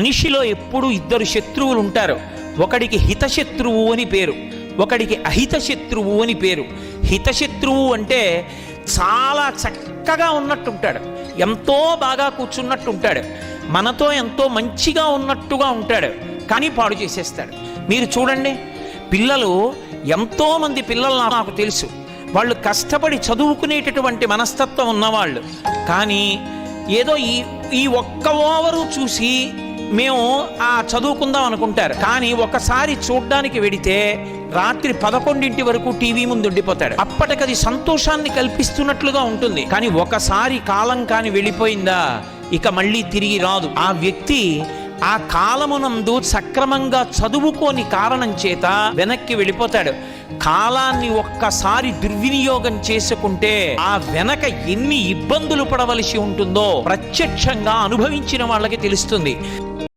మనిషిలో ఎప్పుడు ఇద్దరు శత్రువులు ఉంటారు. ఒకడికి హితశత్రువు అని పేరు, ఒకడికి అహితశత్రువు అని పేరు. హితశత్రువు అంటే చాలా చక్కగా ఉన్నట్టుంటాడు, ఎంతో బాగా కూర్చున్నట్టుంటాడు, మనతో ఎంతో మంచిగా ఉన్నట్టుగా ఉంటాడు, కానీ పాడు చేసేస్తాడు. మీరు చూడండి, పిల్లలు, ఎంతోమంది పిల్లలు నాకు తెలుసు, వాళ్ళు కష్టపడి చదువుకునేటటువంటి మనస్తత్వం ఉన్నవాళ్ళు, కానీ ఏదో ఈ ఒక్క ఓవరు చూసి మేము చదువుకుందాం అనుకుంటారు. కానీ ఒకసారి చూడ్డానికి వెడితే రాత్రి 11 వరకు టీవీ ముందు ఉండిపోతాడు. అప్పటికది సంతోషాన్ని కల్పిస్తున్నట్లుగా ఉంటుంది, కానీ ఒకసారి కాలం కాని వెళ్ళిపోయిందా ఇక మళ్ళీ తిరిగి రాదు. ఆ వ్యక్తి ఆ కాలమునందు సక్రమంగా చదువుకోని కారణం చేత వెనక్కి వెళ్ళిపోతాడు. కాలాన్ని ఒక్కసారి దుర్వినియోగం చేసుకుంటే ఆ వెనక ఎన్ని ఇబ్బందులు పడవలసి ఉంటుందో ప్రత్యక్షంగా అనుభవించిన వాళ్ళకి తెలుస్తుంది.